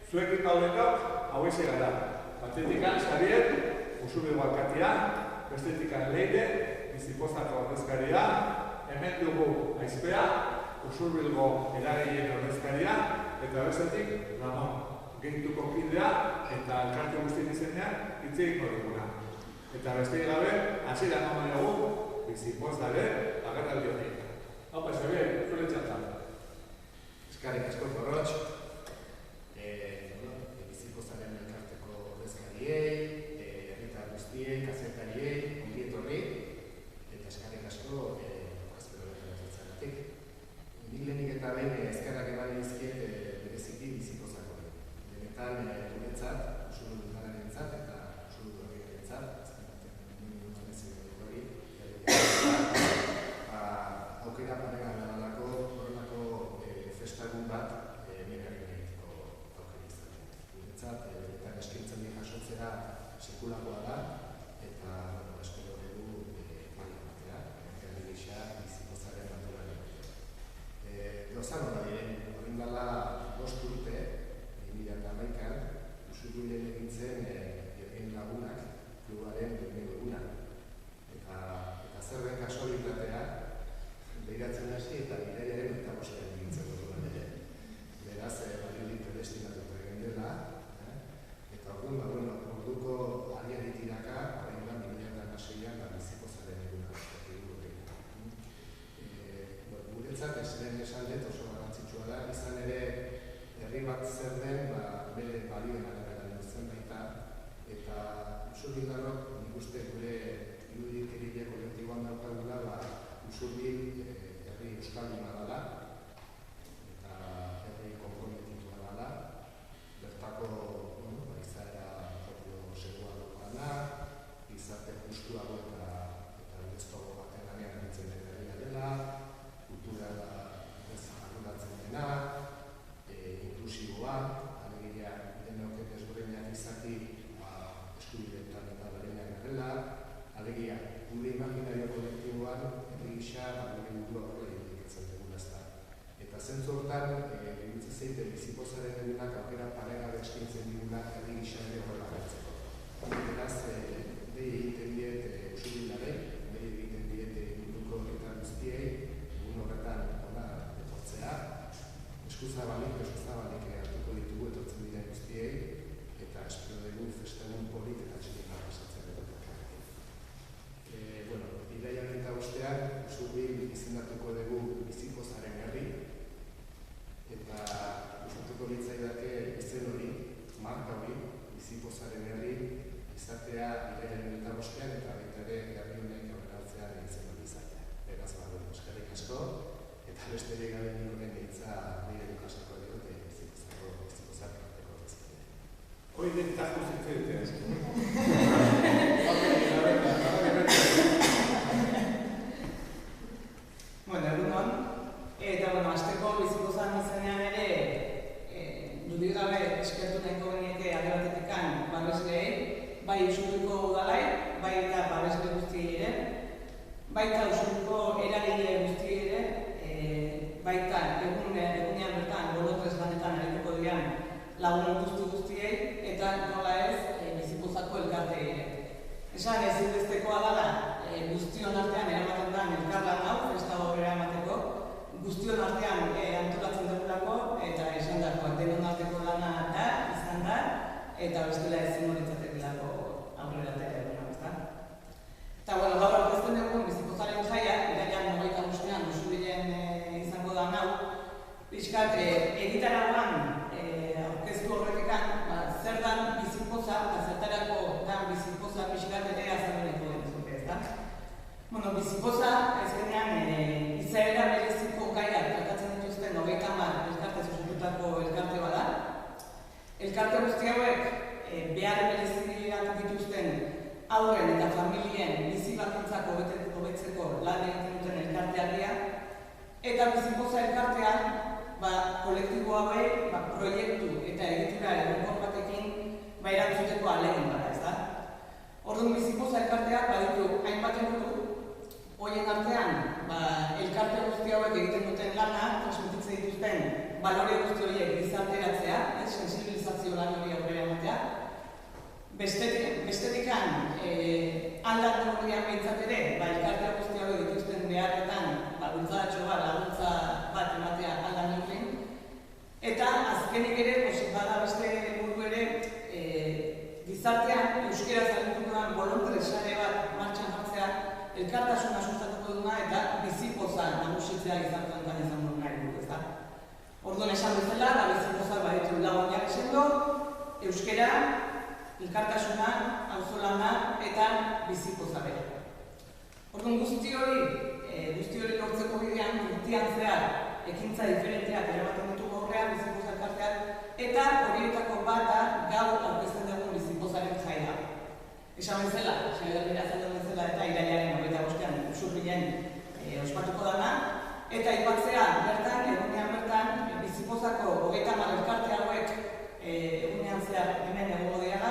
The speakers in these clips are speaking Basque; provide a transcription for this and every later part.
Zuekin gaudenok, hauexe gara. Batetikan Xabier, Usurbilgo alkatea, bestetikan Leire, Bizipozako ordezkaria, hemen dugu Aizpea, Usurbilgo eragileen ordezkaria, eta bestetik Ramon, gehituko kidea eta elkarte guztien izenean hitz egingo duguna. Eta besterik gabe, hasiera eman dugu Bizipozaren agerraldi hori. Haupa, Xabier, zure txantzan. Eskerrik asko Porrotx. Bizipozaren elkarteko ordezkariei, herritar guztiei, kazetariei, ongi etorri, eta eskerrik asko azpero bertatzeratik. Nik lehenik eta behin eskerrak eman dizkiet bereziki Bizipozako. Benetan guretzat, Usurbilgoarentzat eta Usurbilgoarentzat, aukera paregabearako horrelako festagun bat miregarri egiteko aukera izatea. Guretzat, eta eskaintzen di jasotzera sekulakoa da, eta espero dugu maila batea, herri gisa Bizipozaren naturalean. Gauza nola diren, horren dela 5 urte, 2011an, Usurbilen egintzen egin lagunak klubaren lehenengo eguna. Eta zer den kasualitatea, behiratzen hasi eta bidaiaren eta bostean egintzen dugu ere. Beraz, barrilik predestinatuta egin dela, eta orduan, orduko ariarik iraka, horrein da 2006an Bizipozaren eguna guretzat, lehen esan dut oso garrantzitsua da, izan ere herri bat zer den, bere balioen arabera neurtzen baita, eta Usurbildarrok nik uste gure irudikerile kolektiboan daukagula, Usurbil herri euskalduna dela, eta herri konprometitua dela, bertako izaera propio segua daukana, gizarte justuago eta urezkoago baten lanean aritzen den herria dela, kultura ez arduratzen dena, inklusiboa, alegia denok desberdinak izaki eskubideetan eta berenak garela, alegia gure imaginario kolektiboan herri gisa gure mundu horrela irudikatzen dugula ezta. Eta zentzu hortan, iruditzen zait Bizipozaren egunak aukera paregabe eskaintzen digula herri gisa ere horrela hartzeko. Beraz, dei egiten diet Usurbildarrei, dei egiten diet munduko herritar guztiei, egun horretan hona etortzea, eskuzabalik hartuko ditugu etortzen diren guztiei, eta espero dugu festagun polit eta txikin pasatzen dut. Ideian eta bostean, Usurbil izendatuko dugu Bizipozaren herri, eta gustatuko litzaidake izen hori, marka hori, Bizipozaren herri, izatea ideian eta bostean, eta baita ere herri honek aurreratzea izen hori izatea. Beraz, eskerrik asko, eta besterik gabe horren hitza nire lukasako diote Bizipozaren arteko ordezkaria. Hoi den tako zitzaitea. Egunon, eta azteko Bizipozaren izenean ere dudik gabe eskertu nahiko genieke alde batetikan babesleei, bai Usurbilgo udalai, bai eta babesle guztiei ere, baita Usurbilgo eragile guztiei ere, baita egunean bertan golotrez lanetan arituko dian lagun guztiei, eta nola ez Bizipozako elkartei ere. Esan ezinbestekoa dela, guztion artean eramaten da elkarlan hau, festa horrela emateko, guztion artean antolatzen dugulako, eta esan dagoak denon arteko lana da, izan da, eta bestela ezin horitzatekelako aurrera aterea ezta. Eta gaur aurkezten dugun Bizipozaren jaia, iraian 25ean Usurbilen izango da hau, pixkat egitarauan aurkeztu horretikan, zer dan Bizipoza, eta zertarako dan Bizipoza pixkat ere azalmeneko entzuke, ezta? Bizipoza, ez genean, izaera bereziko gaiak tratatzen dituzten 30 elkarte zuzendutako elkarte bada. Elkarte guzti hauek behar bereziak dituzten haurren eta familien bizi bakoitzak hobetzeko lan egiten duten elkarteak dira. Eta Bizipoza elkartean, kolektibo hauek proiektu eta egitura egonkor batekin erantzuteko ahalegin bada, ezta? Orduan Bizipoza elkarteak baditu hainbat helburu, horien artean elkarte guzti hauek egiten duten lana, transmititzen dituzten balore guzti horiek gizarteratzea, sensibilizazio lan hori aurrera ematea. Bestetikan, aldat neurrian behintzat ere, elkarte guzti hauek dituzten beharretan, bultzadatxo bat, laguntza bat ematea aldat neurrien. Eta azkenik ere, bada beste helburu ere, gizartean euskera zagutuan bolontare sare bat martxan jartzea, elkartasuna sustatuko duna eta bizipoza nagusitzea gizartean izan duen nahi dut, ezta? Orduan esan bezala, da bizipozak baditu lagunak sendo, euskera, elkartasuna, auzolana eta bizipoza bere. Orduan guzti hori lortzeko bidean, urtean zehar, ekintza diferenteak eramaten ditugu aurrean, bizipoza elkarteak, eta horietako bat da gaur aurkezten dugun bizipozaren jaia. Esan bezala, eta irailaren 25ean Usurbilen ospatuko dana, eta aipatzea bertan, egunean bertan, bizipozako 30 elkarte hauek egunean zehar hemen egongo diala,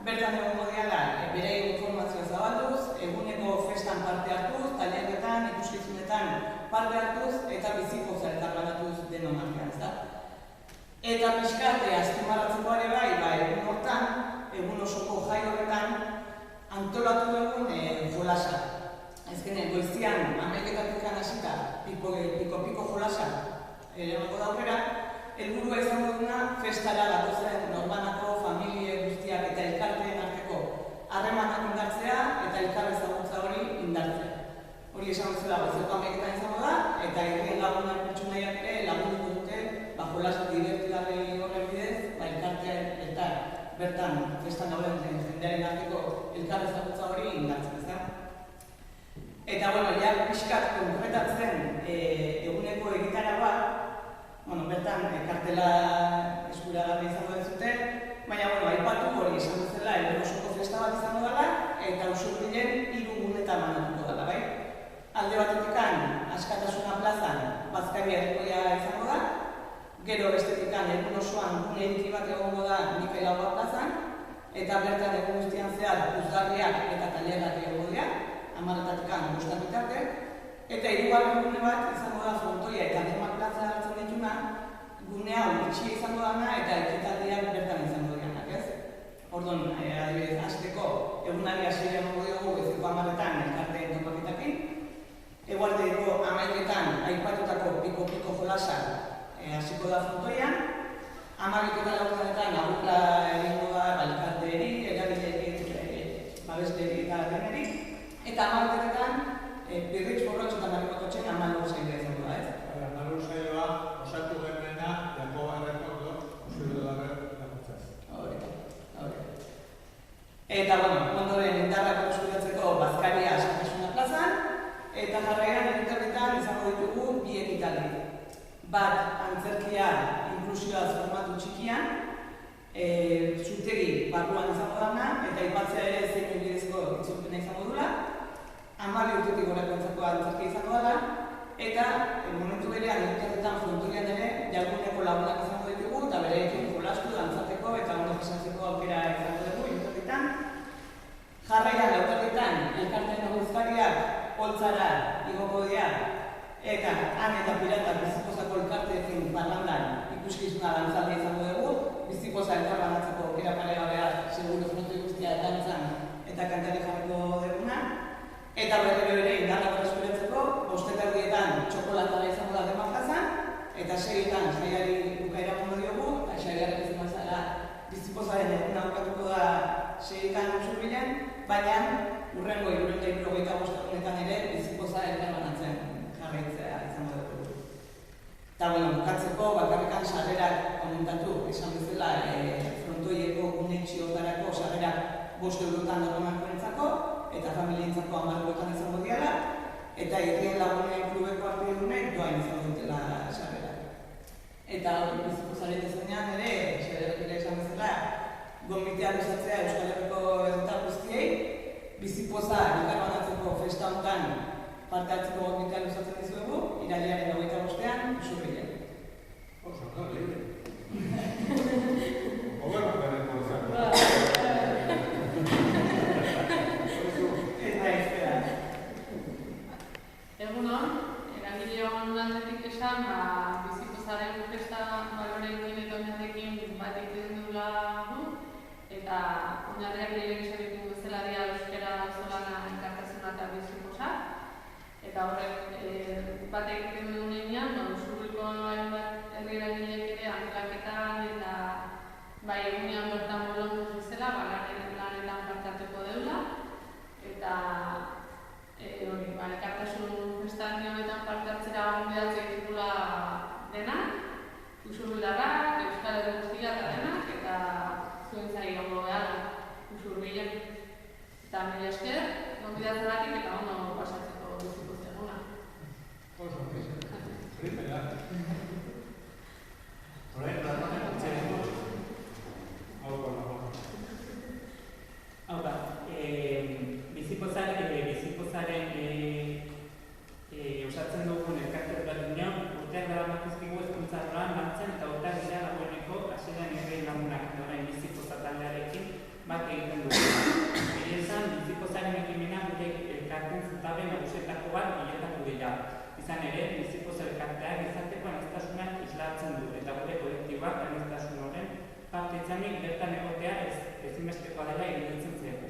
bertan egongo diala bere informazioa zabalduz, eguneko festan parte hartuz, tailerretan, ikuskizunetan parte hartuz, eta bizipoza elkarlanatuz denon artean, ezta? Eta pixkate azpimarratzeko ere bai, egun hortan, egun osoko jai horretan, antolatu dugun jolasa. Ezkenen, goizian, 11:00 hasita, piko jolasa emango da aurrera, helburua izango duna festara datozen norbanako, familie guztiak eta elkarteen arteko harremanak indartzea eta elkar ezagutza hori indartzea. Hori esan bezala, goizeko 11:00 izango da, eta herrien lagunak pertsonaiak ere lagunduko dute jolasa divertigarri horren bidez, elkartean eta bertan festan gauden jendearen arteko elkar ezagutza hori indartzen, ezta? Eta, ja pixkat konkretatzen eguneko egitaragoa, bertan kartela eskuragarri izango dezute, baina, aipatu hori esan bezala, osoko festa bat izango dela, eta Usurbilen 3 gunetan manatuko dela, bai? Alde batetikan, Askatasuna plazan, bazkari herrikoia izango da, gero bestetikan, egun osoan gune entri bat egongo da Mikel Aua plazan, eta bertan egun guztian zehar puzgarriak eta tailerrak egongo dira, 10:00 5 bitarte, eta 3. gune bat izango da Frontoia eta Demak plaza hartzen dituna, gune hau itxia izango dana eta ekitaldiak bertan izango dianak, ez? Orduan, adibidez, hasteko egunari hasiera emango diogu goizeko 10:00 elkarteen topaketakin, eguerdeko 11:00 aipatutako piko jolasa hasiko da Frontoian, 12:00 agurra egingo da elkarteeri, eragileei, babesleeri eta deneri, eta 12:00 Birritx Borrotxo eta Marikototxen 14 zaila izango da, ez? 14 zaila osatu genuena, Jakoba Errekordo, Usurbildo dabe laguntzaz. Hori. Eta, ondoren indarrak eskuratzeko bazkaria Askatasuna plazan, eta jarraian egitarretan izango ditugu 2 ekitaldi. Bat, antzerkia inklusioaz formatu txikian, zutegi barruan izango dana, eta aipatzea ere zein bidezko itzulpena izango dula, 12 urtetik gorakoentzako antzerkia izango dela, eta momentu berean egitarretan Frontoian ere jalguneko lagunak izango ditugu, eta bereekin jolastu, dantzateko eta ondo jasatzeko aukera izango dugu egitarretan. Jarraian, lautarretan, elkarteen aguzkariak holtzara igoko dira, eta han eta pirata bizipozako elkarteekin parrandan ikuskizuna dantzaldia izango dugu, bizipoza elkarbanatzeko aukera paregabea seguro Frontoi guztia dantzan eta kantari jarriko duguna. Eta berriro ere indarrak berreskuratzeko, 5:00 txokolatara izango da Demak plazan, eta 6:00 saiari bukaera emango diogu, eta saiarek izango zara bizipozaren eguna bukatuko da 6:00 Usurbilen, baina hurrengo 375 ere bizipoza elkarbanatzen jarraitzea izango dugu. Eta, bukatzeko, bakarrikan sarrerak komentatu, esan bezala, Frontoieko gune txiotarako sarrerak 5 eurotan normakoentzako, eta familientzako 10 eurotan izango diala, eta herrien lagunen klubeko artidunek doain izango dutela sarrerak. Eta bizipozaren dezenean ere, esan bezala, gonbitea luzatzea Euskal Herriko herritar guztiei, bizipoza elkarbanatzeko festa honetan parte hartzeko gonbitea luzatzen dizuegu, irailaren 25ean Usurbilen. Oso, libre. Bueno, Egunon, Eta horrek bat egiten duenean, Usurbilko hainbat herri eragileek ere antolaketan eta bai egunean bertan bolonduz bezala, lanetan parte hartuko deula. Eta elkartasun festan honetan parte hartzera gonbidatzen ditugula denak, Usurbildarrak, Euskal Herri guztia eta denak, eta zuen zai gongo behar Usurbilen. Eta mila esker, gonbidatzegatik eta ondo pasatzeko biziko zeguna. Oso, primera. Orain, Ramone, hau da, bizipozaren osatzen dugun elkarte ezberdinean, urteak daramatuzkigu hezkuntza arloan lantzen eta urteak dira dagoeneko hasieran herri lagunak orain bizipoza taldearekin bat egiten dugu. Egia esan, bizipozaren ekimena gure elkarteen zutabe nagusietako bat biletako dira. Izan ere, bizipoza elkarteak izateko aniztasuna islatzen du eta gure kolektiboak aniztasun horren parte izanik bertan egotea ezinbestekoa dela iruditzen zaigu.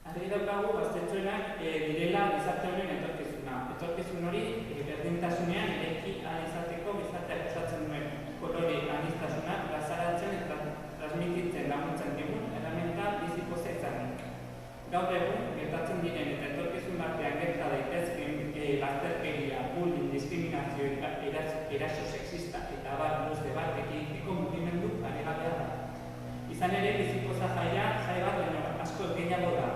Argi daukagu gaztetxoenak direla gizarte honen etorkizuna. Etorkizun hori berdintasunean eraiki ahal izateko gizarteak osatzen duen kolore aniztasuna plazaratzen eta transmititzen laguntzen digun erramenta bizipoza izanik. Gaur egun, gertatzen diren eta etorkizun artean gerta daitezkeen bazterkeria, bullying, diskriminazio, eraso sexista eta abar luze bat ekiditeko mugimendu paregabea da. Izan ere, bizipoza jai bat baino asko gehiago da.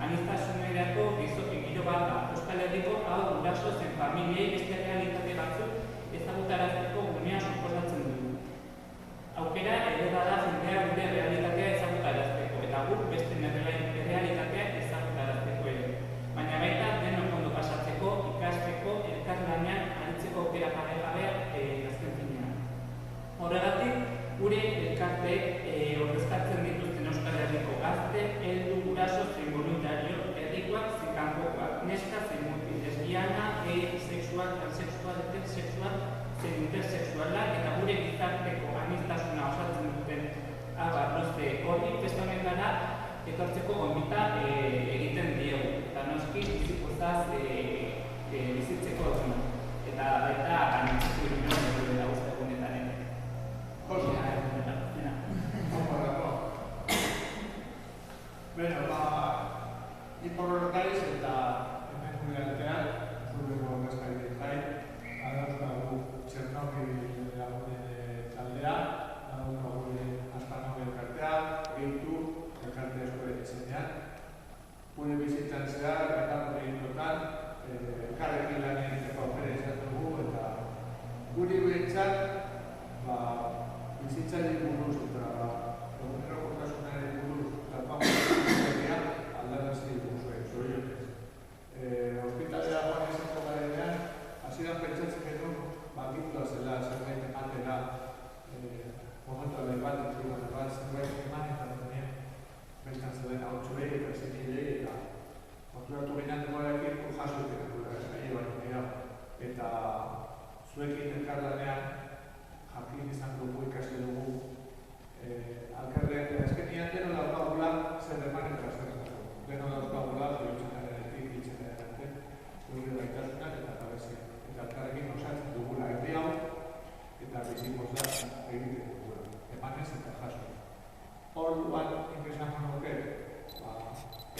Aniztasunerako giro bat da. Euskal Herriko hau guraso zen familiei beste realitate batzuk ezagutarazteko gunea suposatzen dugu. Aukera ere da jendea gure realitatea ezagutarazteko eta guk beste realitatea ezagutarazteko ere. Baina baita denok ondo pasatzeko, ikasteko, elkarlanean aritzeko aukera paregabea azken finean. Horregatik, gure elkarteek ordezkatzen dituzten Euskal Herriko gazte, heldu, guraso, zein voluntario, herrikoak, zein kanpokoak, neska, zein mutil, lesbiana, gay, sexual, transexual, intersexual, zein intersexuala eta gure gizarteko aniztasuna osatzen duten abar luze hori festa honetara etortzeko gonbita egiten diegu. Eta noski bizipozaz bizitzeko eguna. Eta baita anitzeko egiten dela guzteko honetan ere. Oso. Bueno, horretariz eta hemen gure artean, Usurbilgo ordezkariek gain, adauzkagu Txernobil taldea, adauzkagu Astarnobil elkartea, gehitu elkarte asko etxenean. Gure bizitzan zehar, gaitan proiektuetan, elkarrekin lan egiteko aukera izan dugu eta guri behintzat bizitzari buruz eta egunerokotasunari buruz aldarazi guzue, zorionez. Hospitalera joan izango garenean, hasieran pentsatzen genuen bakitula zela, zerbait atera, momentu bat, zerbait eman eta denean bertan zelen hautsuei eta zenidei eta konturatu ginen demorarekin jasoetik gure gaire bat nira. Eta zuekin elkarlanean jakin izan dugu, ikasi dugu alkarreak azkenian deno daukagula zer eman eta zer dago. Deno daukagula zioetxenarenetik, itxenarenetik, gure baitasunak eta gabeziak. Eta alkarrekin osatzen dugula herri hau eta bizipoza egiten dugula. Emanez eta jaso. Hor bat inpresan nuke,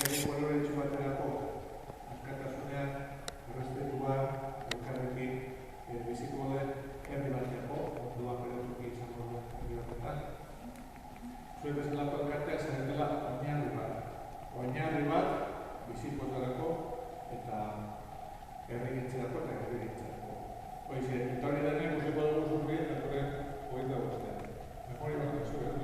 herri koloretsu baterako askatasunean, errespetua, elkarrekin biziko den herri bateako, orduan beretuki izango duen herri batetan. Zuen bezalako elkarteak zaretela oinarri bat bizipozarako eta herri gintzerako eta herri gintzerako. Hoize, etorri denek guztiko dugu Usurbil, etorren hogeita guztean. Mejor iban a zuen,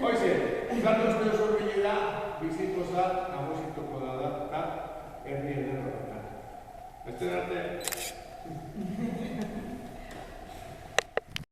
Hoize, izan duzte Usurbilera bizipoza nagusituko da eta herri ederro. Beste arte.